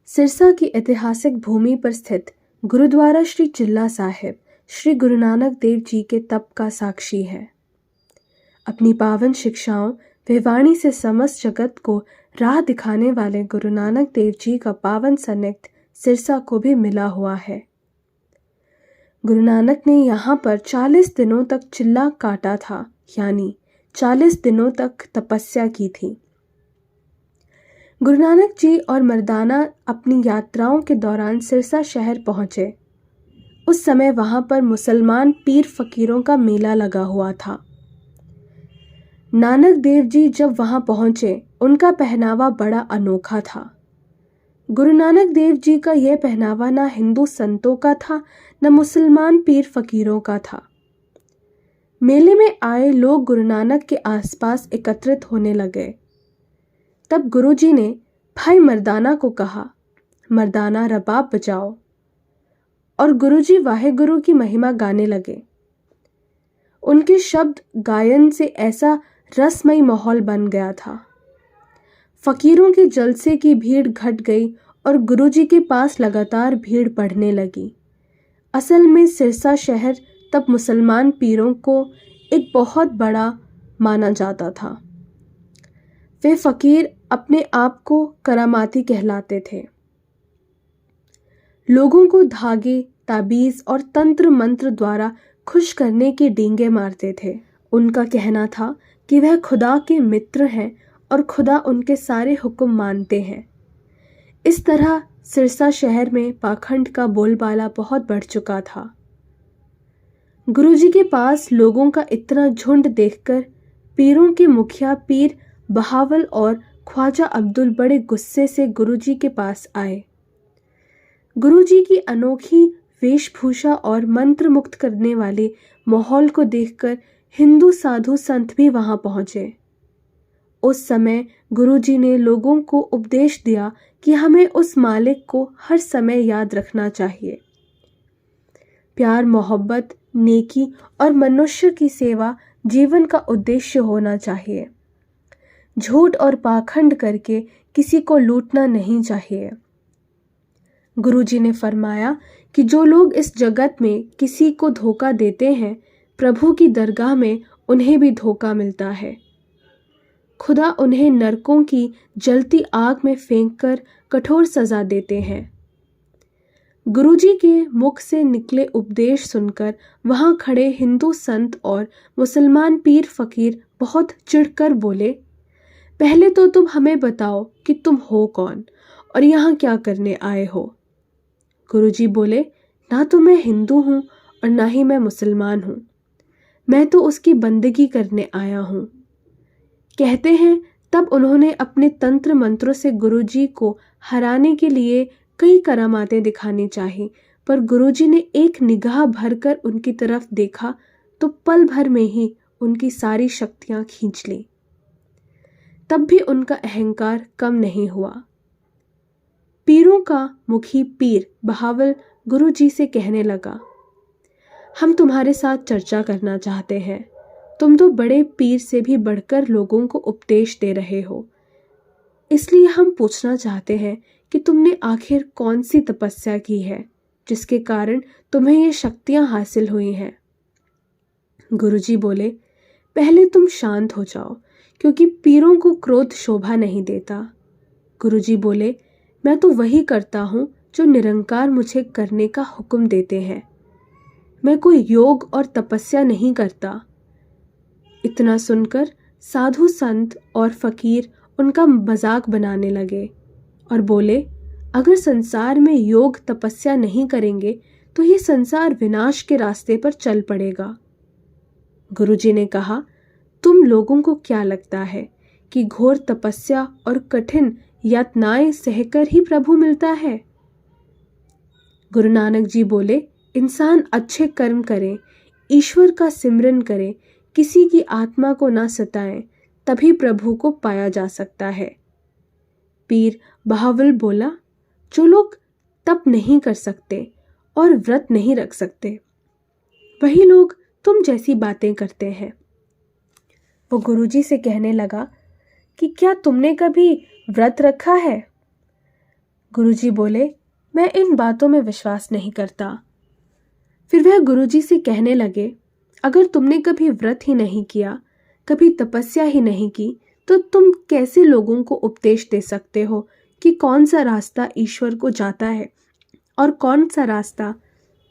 सिरसा की ऐतिहासिक भूमि पर स्थित गुरुद्वारा श्री चिल्ला साहिब श्री गुरु नानक देव जी के तप का साक्षी है। अपनी पावन शिक्षाओं व वाणी से समस्त जगत को राह दिखाने वाले गुरु नानक देव जी का पावन सानिध्य सिरसा को भी मिला हुआ है। गुरु नानक ने यहाँ पर 40 दिनों तक चिल्ला काटा था, यानी 40 दिनों तक तपस्या की थी। गुरु नानक जी और मर्दाना अपनी यात्राओं के दौरान सिरसा शहर पहुँचे। उस समय वहाँ पर मुसलमान पीर फकीरों का मेला लगा हुआ था। नानक देव जी जब वहाँ पहुँचे, उनका पहनावा बड़ा अनोखा था। गुरु नानक देव जी का यह पहनावा न हिंदू संतों का था, न मुसलमान पीर फकीरों का था। मेले में आए लोग गुरु नानक के आसपास एकत्रित होने लगे। तब गुरुजी ने भाई मर्दाना को कहा, मर्दाना रबाब बजाओ, और गुरुजी वाहेगुरु की महिमा गाने लगे। उनके शब्द गायन से ऐसा रसमयी माहौल बन गया था। फकीरों के जलसे की भीड़ घट गई और गुरुजी के पास लगातार भीड़ बढ़ने लगी। असल में सिरसा शहर तब मुसलमान पीरों को एक बहुत बड़ा माना जाता था। वे फकीर अपने आप को करामाती कहलाते थे। लोगों को धागे, ताबीज और तंत्र मंत्र द्वारा खुश करने के डींगे मारते थे। उनका कहना था कि वह खुदा के मित्र हैं और खुदा उनके सारे हुक्म मानते हैं। इस तरह सिरसा शहर में पाखंड का बोलबाला बहुत बढ़ चुका था। गुरुजी के पास लोगों का इतना झुंड देखकर पीरों के मुखिया पीर बहावल और ख्वाजा अब्दुल बड़े गुस्से से गुरुजी के पास आए। गुरुजी की अनोखी वेशभूषा और मंत्र मुक्त करने वाले माहौल को देखकर हिंदू साधु संत भी वहां पहुंचे। उस समय गुरुजी ने लोगों को उपदेश दिया कि हमें उस मालिक को हर समय याद रखना चाहिए। प्यार, मोहब्बत, नेकी और मनुष्य की सेवा जीवन का उद्देश्य होना चाहिए। झूठ और पाखंड करके किसी को लूटना नहीं चाहिए। गुरुजी ने फरमाया कि जो लोग इस जगत में किसी को धोखा देते हैं, प्रभु की दरगाह में उन्हें भी धोखा मिलता है। खुदा उन्हें नरकों की जलती आग में फेंककर कठोर सजा देते हैं। गुरुजी के मुख से निकले उपदेश सुनकर वहां खड़े हिंदू संत और मुसलमान पीर फकीर बहुत चिढ़कर बोले, पहले तो तुम हमें बताओ कि तुम हो कौन और यहाँ क्या करने आए हो। गुरुजी बोले, ना तो मैं हिंदू हूँ और ना ही मैं मुसलमान हूँ, मैं तो उसकी बंदगी करने आया हूँ। कहते हैं तब उन्होंने अपने तंत्र मंत्रों से गुरुजी को हराने के लिए कई करामातें दिखानी चाही, पर गुरुजी ने एक निगाह भरकर उनकी तरफ देखा तो पल भर में ही उनकी सारी शक्तियां खींच ली। तब भी उनका अहंकार कम नहीं हुआ। पीरों का मुखी पीर बहावल गुरुजी से कहने लगा, हम तुम्हारे साथ चर्चा करना चाहते हैं। तुम तो बड़े पीर से भी बढ़कर लोगों को उपदेश दे रहे हो, इसलिए हम पूछना चाहते हैं कि तुमने आखिर कौन सी तपस्या की है जिसके कारण तुम्हें ये शक्तियां हासिल हुई हैं। गुरुजी बोले, पहले तुम शांत हो जाओ, क्योंकि पीरों को क्रोध शोभा नहीं देता। गुरुजी बोले, मैं तो वही करता हूँ जो निरंकार मुझे करने का हुक्म देते हैं। मैं कोई योग और तपस्या नहीं करता। इतना सुनकर साधु संत और फकीर उनका मजाक बनाने लगे और बोले, अगर संसार में योग तपस्या नहीं करेंगे तो ये संसार विनाश के रास्ते पर चल पड़ेगा। गुरुजी ने कहा, तुम लोगों को क्या लगता है कि घोर तपस्या और कठिन यातनाएं सहकर ही प्रभु मिलता है? गुरु नानक जी बोले, इंसान अच्छे कर्म करे, ईश्वर का सिमरन करे, किसी की आत्मा को ना सताएं, तभी प्रभु को पाया जा सकता है। पीर बहावल बोला, जो लोग तप नहीं कर सकते और व्रत नहीं रख सकते, वही लोग तुम जैसी बातें करते हैं। वो गुरुजी से कहने लगा कि क्या तुमने कभी व्रत रखा है? गुरुजी बोले, मैं इन बातों में विश्वास नहीं करता। फिर वह गुरुजी से कहने लगे, अगर तुमने कभी व्रत ही नहीं किया, कभी तपस्या ही नहीं की, तो तुम कैसे लोगों को उपदेश दे सकते हो कि कौन सा रास्ता ईश्वर को जाता है और कौन सा रास्ता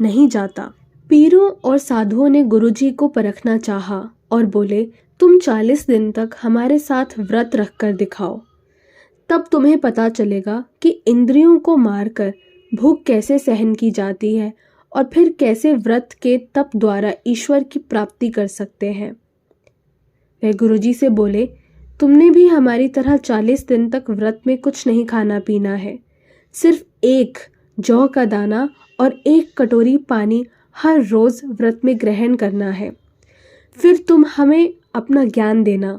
नहीं जाता। पीरों और साधुओं ने गुरुजी को परखना चाहा और बोले, तुम 40 दिन तक हमारे साथ व्रत रखकर दिखाओ, तब तुम्हें पता चलेगा कि इंद्रियों को मारकर भूख कैसे सहन की जाती है और फिर कैसे व्रत के तप द्वारा ईश्वर की प्राप्ति कर सकते हैं। वे गुरुजी से बोले, तुमने भी हमारी तरह 40 दिन तक व्रत में कुछ नहीं खाना पीना है, सिर्फ एक जौ का दाना और 1 कटोरी पानी हर रोज व्रत में ग्रहण करना है, फिर तुम हमें अपना ज्ञान देना।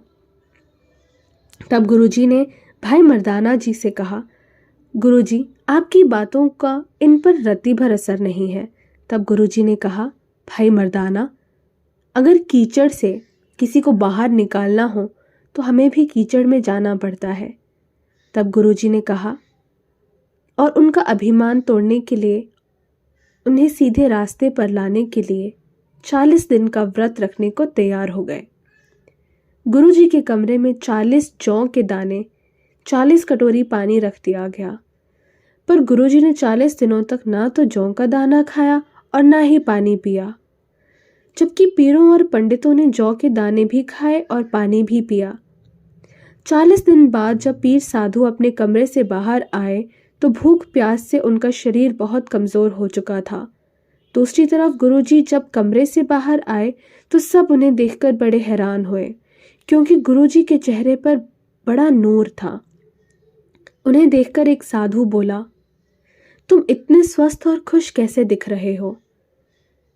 तब गुरुजी ने भाई मर्दाना जी से कहा, गुरुजी, आपकी बातों का इन पर रत्ती भर असर नहीं है। तब गुरुजी ने कहा, भाई मर्दाना, अगर कीचड़ से किसी को बाहर निकालना हो तो हमें भी कीचड़ में जाना पड़ता है। तब गुरुजी ने कहा और उनका अभिमान तोड़ने के लिए, उन्हें सीधे रास्ते पर लाने के लिए 40 दिन का व्रत रखने को तैयार हो गए। गुरुजी के कमरे में 40 जौ के दाने, 40 कटोरी पानी रख दिया गया, पर गुरुजी ने 40 दिनों तक ना तो जौ का दाना खाया और ना ही पानी पिया, जबकि पीरों और पंडितों ने जौ के दाने भी खाए और पानी भी पिया। 40 दिन बाद जब पीर साधु अपने कमरे से बाहर आए तो भूख प्यास से उनका शरीर बहुत कमजोर हो चुका था। दूसरी तरफ गुरुजी जब कमरे से बाहर आए तो सब उन्हें देखकर बड़े हैरान हुए, क्योंकि गुरुजी के चेहरे पर बड़ा नूर था। उन्हें देखकर एक साधु बोला, तुम इतने स्वस्थ और खुश कैसे दिख रहे हो?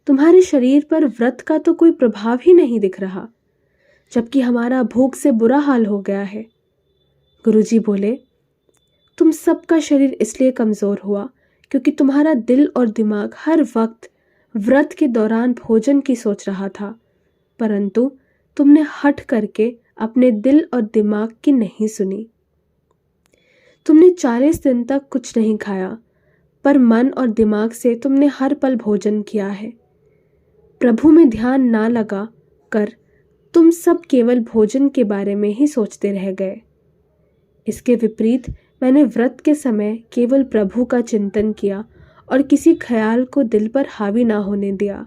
तुम्हारे शरीर पर व्रत का तो कोई प्रभाव ही नहीं दिख रहा, जबकि हमारा भूख से बुरा हाल हो गया है। गुरुजी बोले, तुम सबका शरीर इसलिए कमजोर हुआ क्योंकि तुम्हारा दिल और दिमाग हर वक्त व्रत के दौरान भोजन की सोच रहा था, परंतु तुमने हट करके अपने दिल और दिमाग की नहीं सुनी। तुमने 40 दिन तक कुछ नहीं खाया, पर मन और दिमाग से तुमने हर पल भोजन किया है। प्रभु में ध्यान ना लगा कर तुम सब केवल भोजन के बारे में ही सोचते रह गए। इसके विपरीत मैंने व्रत के समय केवल प्रभु का चिंतन किया और किसी ख्याल को दिल पर हावी ना होने दिया।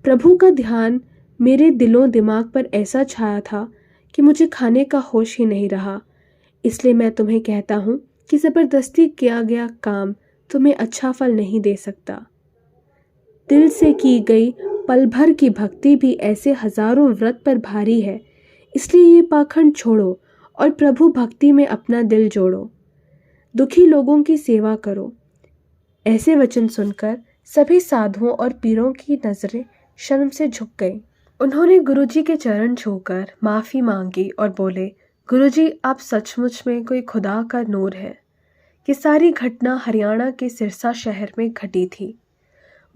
प्रभु का ध्यान मेरे दिलों दिमाग पर ऐसा छाया था कि मुझे खाने का होश ही नहीं रहा। इसलिए मैं तुम्हें कहता हूँ कि जबरदस्ती किया गया काम तुम्हें अच्छा फल नहीं दे सकता। दिल से की गई पल भर की भक्ति भी ऐसे हजारों व्रत पर भारी है। इसलिए ये पाखंड छोड़ो और प्रभु भक्ति में अपना दिल जोड़ो। दुखी लोगों की सेवा करो। ऐसे वचन सुनकर सभी साधुओं और पीरों की नजरें शर्म से झुक गईं। उन्होंने गुरुजी के चरण छूकर माफी मांगी और बोले, गुरुजी, आप सचमुच में कोई खुदा का नूर है। ये सारी घटना हरियाणा के सिरसा शहर में घटी थी।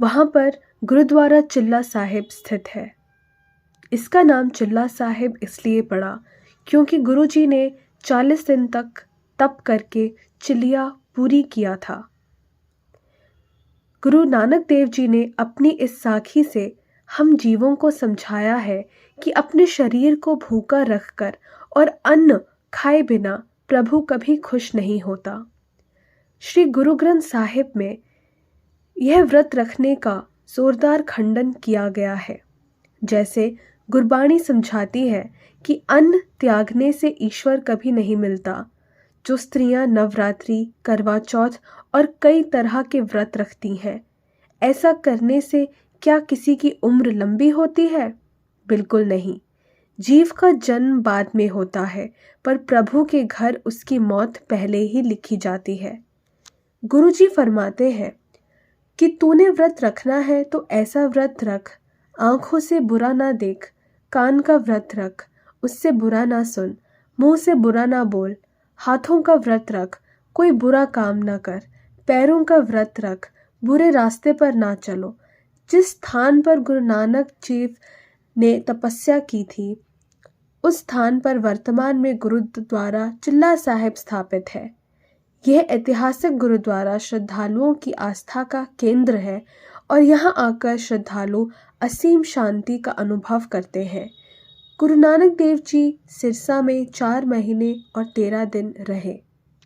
वहाँ पर गुरुद्वारा चिल्ला साहिब स्थित है। इसका नाम चिल्ला साहिब इसलिए पड़ा क्योंकि गुरुजी ने 40 दिन तक तप करके चिल्लिया पूरी किया था। गुरु नानक देव जी ने अपनी इस साखी से हम जीवों को समझाया है कि अपने शरीर को भूखा रखकर और अन्न खाए बिना प्रभु कभी खुश नहीं होता। श्री गुरु ग्रंथ साहिब में यह व्रत रखने का जोरदार खंडन किया गया है। जैसे गुरबाणी समझाती है कि अन्न त्यागने से ईश्वर कभी नहीं मिलता। जो स्त्रियां नवरात्रि, करवा चौथ और कई तरह के व्रत रखती हैं, ऐसा करने से क्या किसी की उम्र लंबी होती है? बिल्कुल नहीं। जीव का जन्म बाद में होता है, पर प्रभु के घर उसकी मौत पहले ही लिखी जाती है। गुरुजी फरमाते हैं कि तूने व्रत रखना है तो ऐसा व्रत रख, आंखों से बुरा ना देख, कान का व्रत रख, उससे बुरा ना सुन, मुंह से बुरा ना बोल, हाथों का व्रत रख, कोई बुरा काम ना कर, पैरों का व्रत रख, बुरे रास्ते पर ना चलो। जिस स्थान पर गुरु नानक देव ने तपस्या की थी, उस स्थान पर वर्तमान में गुरुद्वारा चिल्ला साहिब स्थापित है। यह ऐतिहासिक गुरुद्वारा श्रद्धालुओं की आस्था का केंद्र है और यहाँ आकर श्रद्धालु असीम शांति का अनुभव करते हैं। गुरु नानक देव जी सिरसा में 4 महीने और 13 दिन रहे।